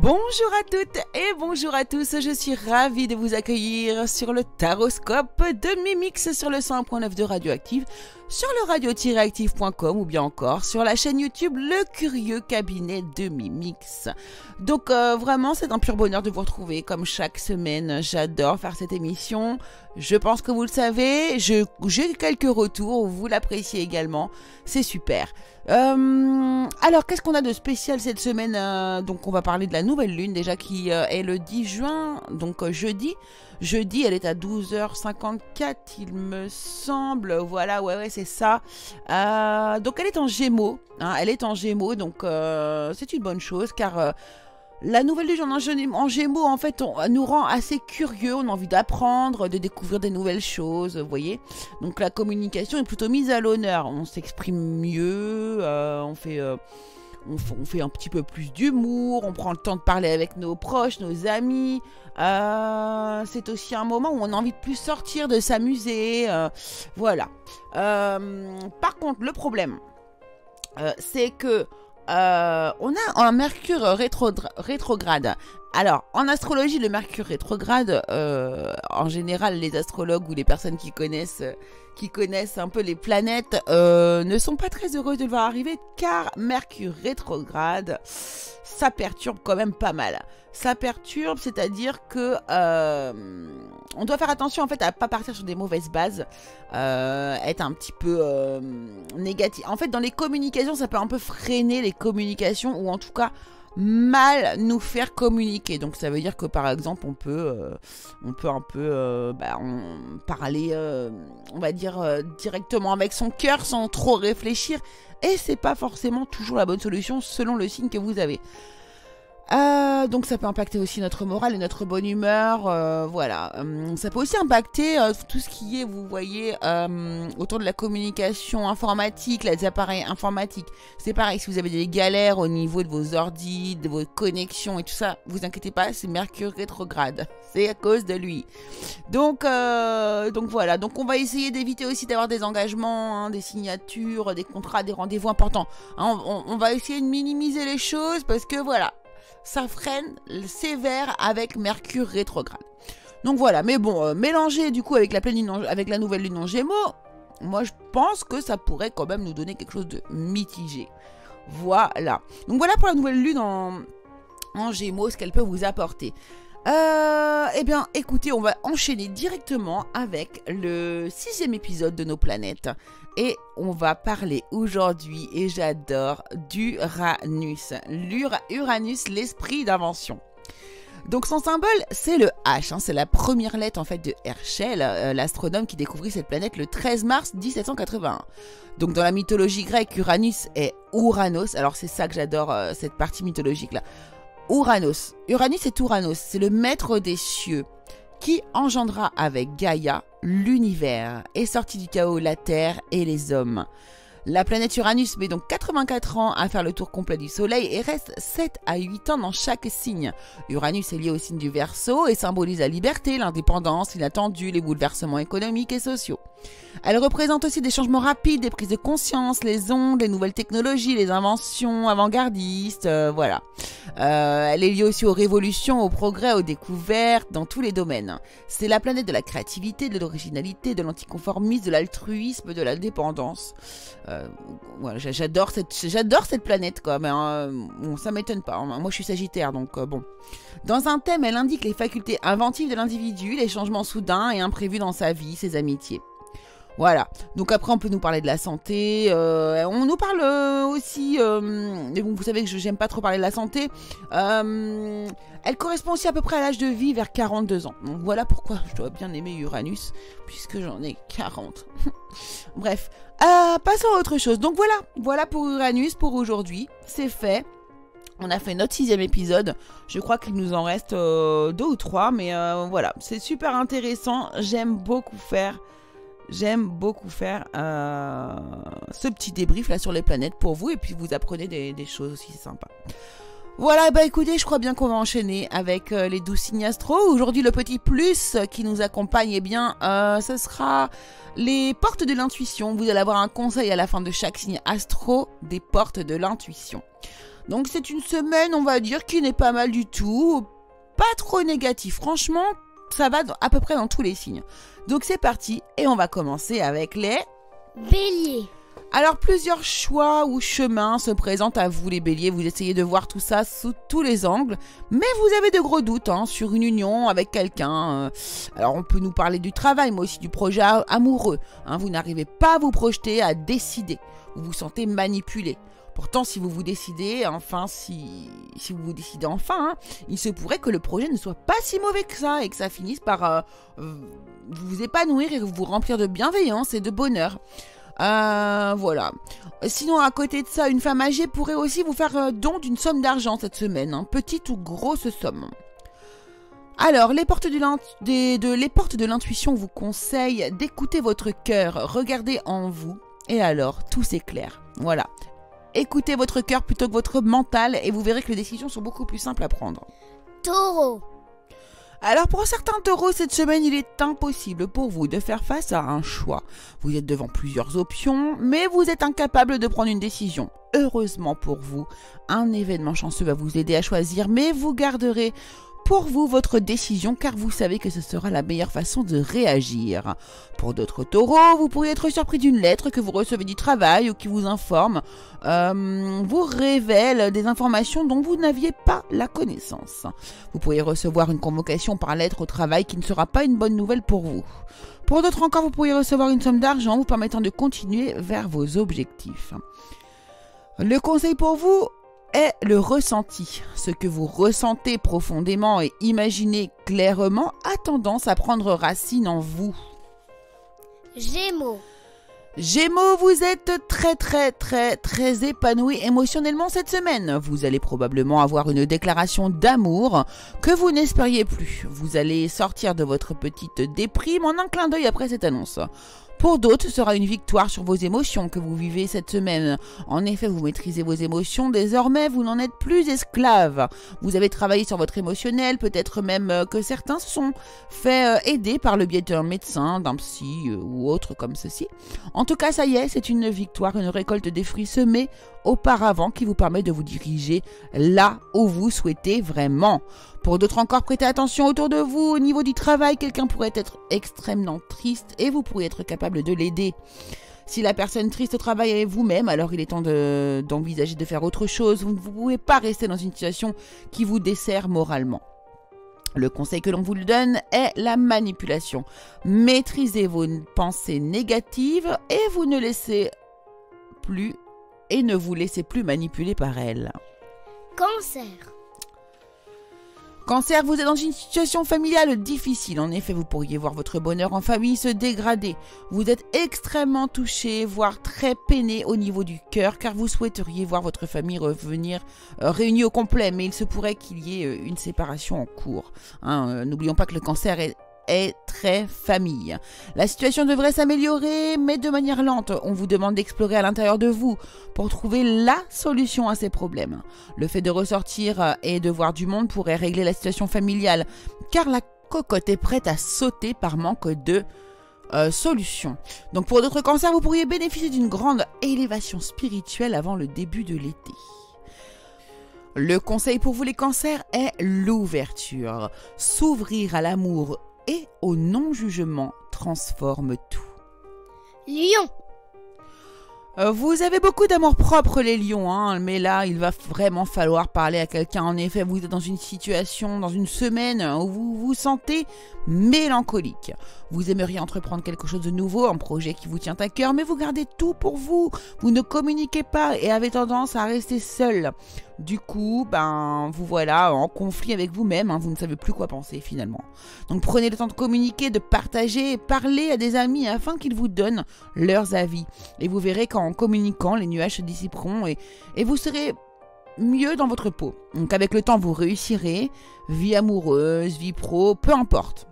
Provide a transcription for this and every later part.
Bonjour à toutes et bonjour à tous, je suis ravie de vous accueillir sur le Taroscope de Mimix sur le 101.9 de Radioactive, sur le radio-active.com ou bien encore sur la chaîne YouTube Le Curieux Cabinet de Mimix. Donc vraiment c'est un pur bonheur de vous retrouver comme chaque semaine, j'adore faire cette émission, je pense que vous le savez, j'ai quelques retours, vous l'appréciez également, c'est super. Alors qu'est-ce qu'on a de spécial cette semaine? Donc on va parler de la nouvelle lune déjà qui est le 10 juin, donc jeudi elle est à 12h54 il me semble, voilà, ouais c'est ça. Donc elle est en Gémeaux, hein, donc c'est une bonne chose car la nouvelle lune en Gémeaux, en fait, nous rend assez curieux, on a envie d'apprendre, de découvrir des nouvelles choses, vous voyez. Donc la communication est plutôt mise à l'honneur, on s'exprime mieux, on fait un petit peu plus d'humour, on prend le temps de parler avec nos proches, nos amis. C'est aussi un moment où on a envie de plus sortir, de s'amuser, voilà. Par contre, le problème, c'est que on a un Mercure rétrograde. Alors, en astrologie, le Mercure rétrograde, en général, les astrologues ou les personnes qui connaissent un peu les planètes ne sont pas très heureux de le voir arriver, car Mercure rétrograde, ça perturbe quand même pas mal. Ça perturbe, c'est-à-dire que on doit faire attention en fait à pas partir sur des mauvaises bases, être un petit peu négatif. En fait, dans les communications, ça peut un peu freiner les communications ou en tout cas mal nous faire communiquer. Donc ça veut dire que par exemple on peut un peu parler on va dire directement avec son cœur sans trop réfléchir, et c'est pas forcément toujours la bonne solution selon le signe que vous avez. Donc ça peut impacter aussi notre morale et notre bonne humeur, voilà. Ça peut aussi impacter tout ce qui est, vous voyez, autour de la communication informatique, les appareils informatiques. C'est pareil, si vous avez des galères au niveau de vos ordis, de vos connexions et tout ça, vous inquiétez pas, c'est Mercure rétrograde. C'est à cause de lui. Donc voilà, donc on va essayer d'éviter aussi d'avoir des engagements, hein, des signatures, des contrats, des rendez-vous importants. Hein, on va essayer de minimiser les choses parce que voilà, ça freine sévère avec Mercure rétrograde. Donc voilà, mais bon, mélanger du coup avec la nouvelle lune en Gémeaux, moi je pense que ça pourrait quand même nous donner quelque chose de mitigé. Voilà. Donc voilà pour la nouvelle lune en Gémeaux, ce qu'elle peut vous apporter. Eh bien, écoutez, on va enchaîner directement avec le 6e épisode de Nos Planètes. Et on va parler aujourd'hui, et j'adore, d'Uranus. Uranus, l'esprit d'invention. Donc son symbole, c'est le H, hein, c'est la première lettre en fait de Herschel, l'astronome qui découvrit cette planète le 13 mars 1781. Donc dans la mythologie grecque, Uranus est Ouranos, alors c'est ça que j'adore, cette partie mythologique là. Uranus est Ouranos, c'est le maître des cieux qui engendra avec Gaïa l'univers et sortit du chaos la terre et les hommes. La planète Uranus met donc 84 ans à faire le tour complet du Soleil et reste 7 à 8 ans dans chaque signe. Uranus est lié au signe du Verseau et symbolise la liberté, l'indépendance, l'inattendu, les bouleversements économiques et sociaux. Elle représente aussi des changements rapides, des prises de conscience, les ondes, les nouvelles technologies, les inventions avant-gardistes, voilà. Elle est liée aussi aux révolutions, au progrès, aux découvertes, dans tous les domaines. C'est la planète de la créativité, de l'originalité, de l'anticonformisme, de l'altruisme, de l'indépendance. Voilà, j'adore cette planète quand même, hein. Bon, ça m'étonne pas, hein. Moi je suis Sagittaire, donc bon. Dans un thème, elle indique les facultés inventives de l'individu, les changements soudains et imprévus dans sa vie, ses amitiés. Voilà, donc après on peut nous parler de la santé, on nous parle aussi, mais bon vous savez que j'aime pas trop parler de la santé, elle correspond aussi à peu près à l'âge de vie vers 42 ans, donc voilà pourquoi je dois bien aimer Uranus, puisque j'en ai 40. Bref, passons à autre chose, donc voilà pour Uranus pour aujourd'hui, c'est fait. On a fait notre 6e épisode, je crois qu'il nous en reste 2 ou 3, mais voilà, c'est super intéressant, j'aime beaucoup faire ce petit débrief là sur les planètes pour vous, et puis vous apprenez des choses aussi sympas. Voilà, bah écoutez, je crois bien qu'on va enchaîner avec les 12 signes astro. Aujourd'hui, le petit plus qui nous accompagne, eh bien, ce sera les portes de l'intuition. Vous allez avoir un conseil à la fin de chaque signe astro des portes de l'intuition. Donc c'est une semaine, on va dire, qui n'est pas mal du tout, pas trop négatif. Franchement, ça va à peu près dans tous les signes. Donc c'est parti et on va commencer avec les Bélier. Alors plusieurs choix ou chemins se présentent à vous les béliers, vous essayez de voir tout ça sous tous les angles, mais vous avez de gros doutes sur une union avec quelqu'un. Alors on peut nous parler du travail, mais aussi du projet amoureux. Vous n'arrivez pas à vous projeter, à décider, vous vous sentez manipulé. Pourtant, si vous vous décidez, si vous vous décidez enfin, il se pourrait que le projet ne soit pas si mauvais que ça et que ça finisse par vous épanouir et vous remplir de bienveillance et de bonheur. Voilà. Sinon, à côté de ça, une femme âgée pourrait aussi vous faire don d'une somme d'argent cette semaine, petite ou grosse somme. Alors, les portes de l'intuition vous conseillent d'écouter votre cœur, regardez en vous, et alors, tout s'éclaire. Voilà. Écoutez votre cœur plutôt que votre mental, et vous verrez que les décisions sont beaucoup plus simples à prendre. Taureau. Alors pour certains taureaux, cette semaine, il est impossible pour vous de faire face à un choix. Vous êtes devant plusieurs options, mais vous êtes incapable de prendre une décision. Heureusement pour vous, un événement chanceux va vous aider à choisir, mais vous garderez pour vous votre décision car vous savez que ce sera la meilleure façon de réagir. Pour d'autres taureaux, vous pourriez être surpris d'une lettre que vous recevez du travail ou qui vous informe, vous révèle des informations dont vous n'aviez pas la connaissance. Vous pourriez recevoir une convocation par lettre au travail qui ne sera pas une bonne nouvelle pour vous. Pour d'autres encore, vous pourriez recevoir une somme d'argent vous permettant de continuer vers vos objectifs. Le conseil pour vous est le ressenti. Ce que vous ressentez profondément et imaginez clairement a tendance à prendre racine en vous. Gémeaux. Gémeaux, vous êtes très épanoui émotionnellement cette semaine. Vous allez probablement avoir une déclaration d'amour que vous n'espériez plus. Vous allez sortir de votre petite déprime en un clin d'œil après cette annonce. Pour d'autres, ce sera une victoire sur vos émotions que vous vivez cette semaine. En effet, vous maîtrisez vos émotions, désormais vous n'en êtes plus esclave. Vous avez travaillé sur votre émotionnel, peut-être même que certains se sont fait aider par le biais d'un médecin, d'un psy ou autre comme ceci. En tout cas, ça y est, c'est une victoire, une récolte des fruits semés auparavant qui vous permet de vous diriger là où vous souhaitez vraiment. Pour d'autres encore, prêtez attention autour de vous. Au niveau du travail, quelqu'un pourrait être extrêmement triste et vous pourriez être capable de l'aider. Si la personne triste au travail est vous-même, alors il est temps d'envisager de faire autre chose. Vous ne pouvez pas rester dans une situation qui vous dessert moralement. Le conseil que l'on vous donne est la manipulation. Maîtrisez vos pensées négatives et ne vous laissez plus manipuler par elles. Cancer. Cancer, vous êtes dans une situation familiale difficile. En effet, vous pourriez voir votre bonheur en famille se dégrader. Vous êtes extrêmement touché, voire très peiné au niveau du cœur, car vous souhaiteriez voir votre famille revenir réunie au complet, mais il se pourrait qu'il y ait une séparation en cours. N'oublions pas que le cancer est très famille. La situation devrait s'améliorer, mais de manière lente. On vous demande d'explorer à l'intérieur de vous pour trouver la solution à ces problèmes. Le fait de ressortir et de voir du monde pourrait régler la situation familiale, car la cocotte est prête à sauter par manque de solution. Donc pour d'autres cancers, vous pourriez bénéficier d'une grande élévation spirituelle avant le début de l'été. Le conseil pour vous les cancers est l'ouverture. S'ouvrir à l'amour et au non-jugement transforme tout. Lion. Vous avez beaucoup d'amour-propre les lions, mais là il va vraiment falloir parler à quelqu'un. En effet, vous êtes dans une situation, dans une semaine où vous vous sentez mélancolique. Vous aimeriez entreprendre quelque chose de nouveau, un projet qui vous tient à cœur, mais vous gardez tout pour vous. Vous ne communiquez pas et avez tendance à rester seul. Du coup, vous voilà en conflit avec vous-même, vous ne savez plus quoi penser finalement. Donc prenez le temps de communiquer, de partager et parler à des amis afin qu'ils vous donnent leurs avis. Et vous verrez qu'en communiquant, les nuages se dissiperont et vous serez mieux dans votre peau. Donc avec le temps, vous réussirez, vie amoureuse, vie pro, peu importe.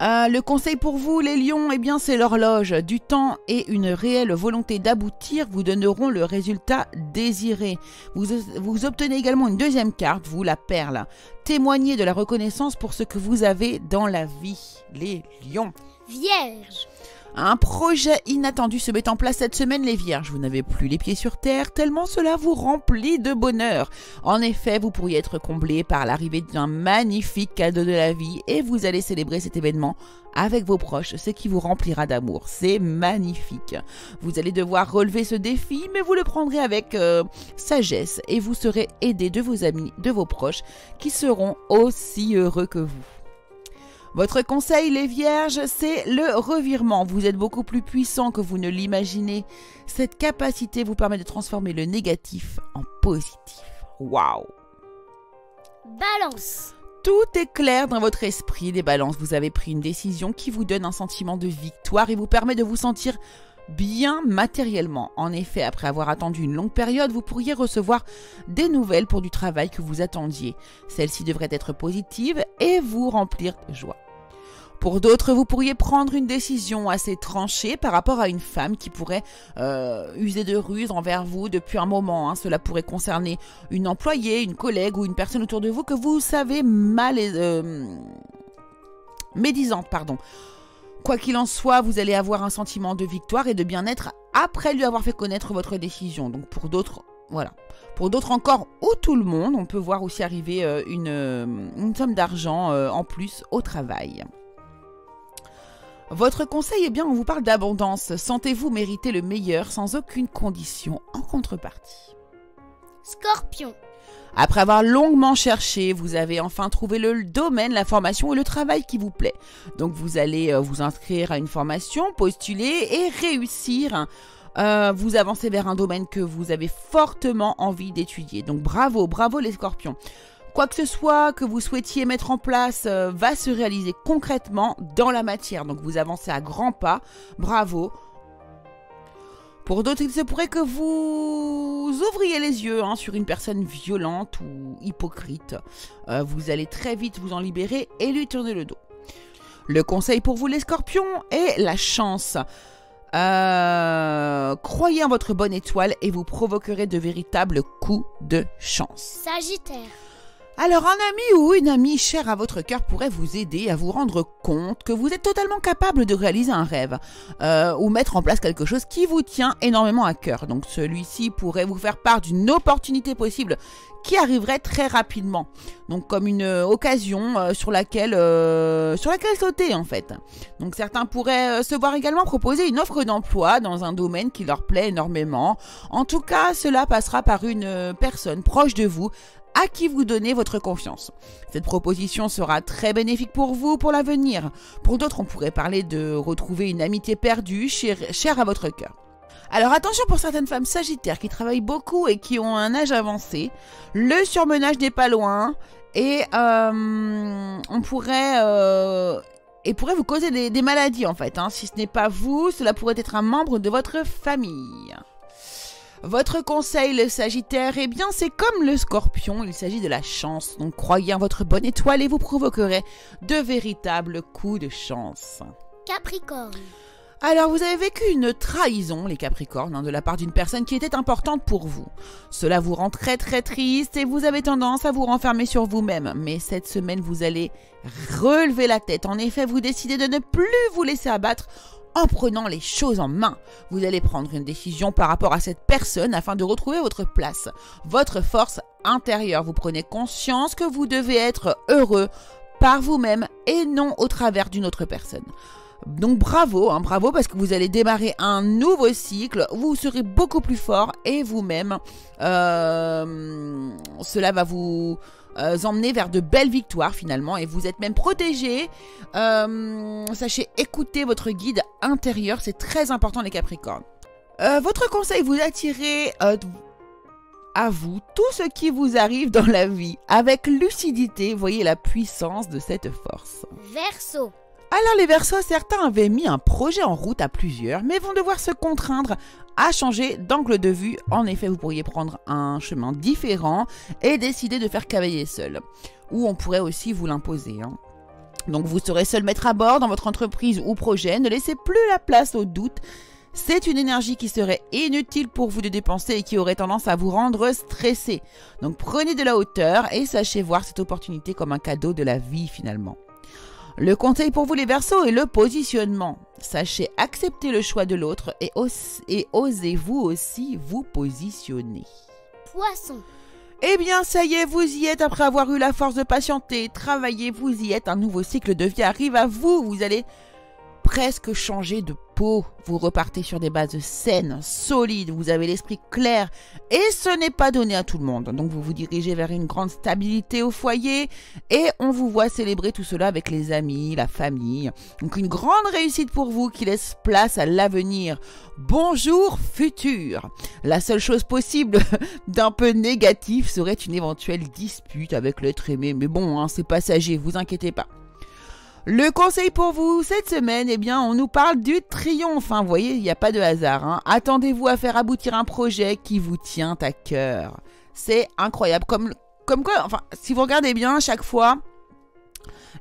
Le conseil pour vous, les lions, c'est l'horloge. Du temps et une réelle volonté d'aboutir vous donneront le résultat désiré. Vous obtenez également une deuxième carte, vous, la perle. Témoignez de la reconnaissance pour ce que vous avez dans la vie, les lions. Vierge. Un projet inattendu se met en place cette semaine, les Vierges. Vous n'avez plus les pieds sur terre, tellement cela vous remplit de bonheur. En effet, vous pourriez être comblé par l'arrivée d'un magnifique cadeau de la vie et vous allez célébrer cet événement avec vos proches, ce qui vous remplira d'amour. C'est magnifique. Vous allez devoir relever ce défi, mais vous le prendrez avec sagesse et vous serez aidé de vos amis, de vos proches, qui seront aussi heureux que vous. Votre conseil, les Vierges, c'est le revirement. Vous êtes beaucoup plus puissant que vous ne l'imaginez. Cette capacité vous permet de transformer le négatif en positif. Waouh! Balance. Tout est clair dans votre esprit, les Balances. Vous avez pris une décision qui vous donne un sentiment de victoire et vous permet de vous sentir bien matériellement. En effet, après avoir attendu une longue période, vous pourriez recevoir des nouvelles pour du travail que vous attendiez. Celles-ci devraient être positives et vous remplir de joie. Pour d'autres, vous pourriez prendre une décision assez tranchée par rapport à une femme qui pourrait user de ruse envers vous depuis un moment. Cela pourrait concerner une employée, une collègue ou une personne autour de vous que vous savez médisante, pardon. Quoi qu'il en soit, vous allez avoir un sentiment de victoire et de bien-être après lui avoir fait connaître votre décision. Donc pour d'autres, voilà. Pour d'autres encore, ou tout le monde, on peut voir aussi arriver une somme d'argent en plus au travail. Votre conseil, eh bien, on vous parle d'abondance. Sentez-vous mériter le meilleur sans aucune condition en contrepartie. Scorpion. Après avoir longuement cherché, vous avez enfin trouvé le domaine, la formation et le travail qui vous plaît. Donc vous allez vous inscrire à une formation, postuler et réussir. Vous avancez vers un domaine que vous avez fortement envie d'étudier. Donc bravo, bravo les Scorpions. Quoi que ce soit que vous souhaitiez mettre en place va se réaliser concrètement dans la matière. Donc vous avancez à grands pas. Bravo. Pour d'autres, il se pourrait que vous ouvriez les yeux sur une personne violente ou hypocrite. Vous allez très vite vous en libérer et lui tourner le dos. Le conseil pour vous les Scorpions est la chance. Croyez en votre bonne étoile et vous provoquerez de véritables coups de chance. Sagittaire. Alors un ami ou une amie chère à votre cœur pourrait vous aider à vous rendre compte que vous êtes totalement capable de réaliser un rêve ou mettre en place quelque chose qui vous tient énormément à cœur. Donc celui-ci pourrait vous faire part d'une opportunité possible qui arriverait très rapidement. Donc comme une occasion sur laquelle sauter en fait. Donc certains pourraient se voir également proposer une offre d'emploi dans un domaine qui leur plaît énormément. En tout cas, cela passera par une personne proche de vous à qui vous donnez votre confiance. Cette proposition sera très bénéfique pour vous pour l'avenir. Pour d'autres, on pourrait parler de retrouver une amitié perdue chère à votre cœur. Alors attention pour certaines femmes sagittaires qui travaillent beaucoup et qui ont un âge avancé. Le surmenage n'est pas loin et on pourrait vous causer des maladies en fait. Si ce n'est pas vous, cela pourrait être un membre de votre famille. Votre conseil, le Sagittaire, eh bien c'est comme le Scorpion, il s'agit de la chance. Donc croyez en votre bonne étoile et vous provoquerez de véritables coups de chance. Capricorne. Alors vous avez vécu une trahison, les Capricornes, de la part d'une personne qui était importante pour vous. Cela vous rend très très triste et vous avez tendance à vous renfermer sur vous-même. Mais cette semaine, vous allez relever la tête. En effet, vous décidez de ne plus vous laisser abattre en prenant les choses en main. Vous allez prendre une décision par rapport à cette personne afin de retrouver votre place, votre force intérieure. Vous prenez conscience que vous devez être heureux par vous-même et non au travers d'une autre personne. Donc bravo, bravo parce que vous allez démarrer un nouveau cycle, vous serez beaucoup plus fort et vous-même, cela va vous emmener vers de belles victoires finalement et vous êtes même protégé. Sachez écouter votre guide intérieur, c'est très important les Capricornes. Votre conseil, vous attirez à vous tout ce qui vous arrive dans la vie avec lucidité, voyez la puissance de cette force. Verseau. Alors les Verseaux, certains avaient mis un projet en route à plusieurs, mais vont devoir se contraindre à changer d'angle de vue. En effet, vous pourriez prendre un chemin différent et décider de faire cavalier seul. Ou on pourrait aussi vous l'imposer. Donc vous serez seul maître à bord dans votre entreprise ou projet. Ne laissez plus la place au doute. C'est une énergie qui serait inutile pour vous de dépenser et qui aurait tendance à vous rendre stressé. Donc prenez de la hauteur et sachez voir cette opportunité comme un cadeau de la vie finalement. Le conseil pour vous les Verseaux est le positionnement. Sachez accepter le choix de l'autre et osez-vous aussi vous positionner. Poisson. Eh bien, ça y est, vous y êtes après avoir eu la force de patienter, travailler, vous y êtes, un nouveau cycle de vie arrive à vous, vous allez presque changer de peau, vous repartez sur des bases saines, solides, vous avez l'esprit clair et ce n'est pas donné à tout le monde. Donc vous vous dirigez vers une grande stabilité au foyer et on vous voit célébrer tout cela avec les amis, la famille. Donc une grande réussite pour vous qui laisse place à l'avenir. Bonjour futur. La seule chose possible d'un peu négatif serait une éventuelle dispute avec l'être aimé, mais bon, hein, c'est passager, vous inquiétez pas. Le conseil pour vous cette semaine, eh bien, on nous parle du triomphe. Hein. Vous voyez, il n'y a pas de hasard. Hein. Attendez-vous à faire aboutir un projet qui vous tient à cœur. C'est incroyable. Comme quoi, enfin, si vous regardez bien, chaque fois,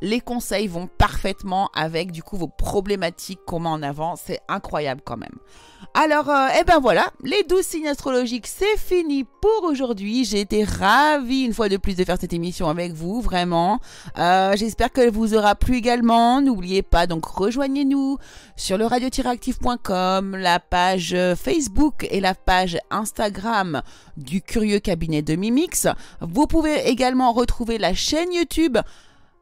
les conseils vont parfaitement avec, du coup, vos problématiques qu'on met en avant. C'est incroyable quand même. Alors, eh ben voilà, les 12 signes astrologiques, c'est fini pour aujourd'hui. J'ai été ravie une fois de plus de faire cette émission avec vous, vraiment. J'espère qu'elle vous aura plu également. N'oubliez pas, donc rejoignez-nous sur le radio-active.com, la page Facebook et la page Instagram du Curieux Cabinet de Mimix. Vous pouvez également retrouver la chaîne YouTube.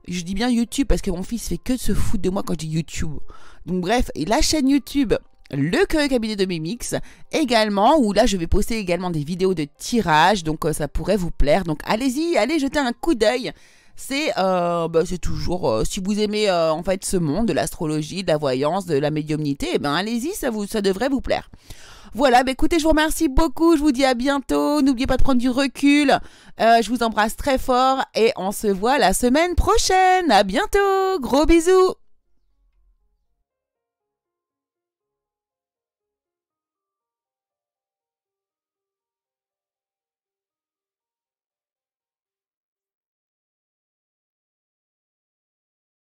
Je dis bien YouTube parce que mon fils fait que de se foutre de moi quand je dis YouTube. Donc bref, et la chaîne YouTube Le Curieux Cabinet de Mimix également, où là je vais poster également des vidéos de tirage, donc ça pourrait vous plaire. Donc allez-y, allez jeter un coup d'œil. C'est toujours, si vous aimez en fait ce monde de l'astrologie, de la voyance, de la médiumnité, eh ben allez-y, ça devrait vous plaire. Voilà, bah écoutez, je vous remercie beaucoup, je vous dis à bientôt, n'oubliez pas de prendre du recul, je vous embrasse très fort et on se voit la semaine prochaine, à bientôt, gros bisous.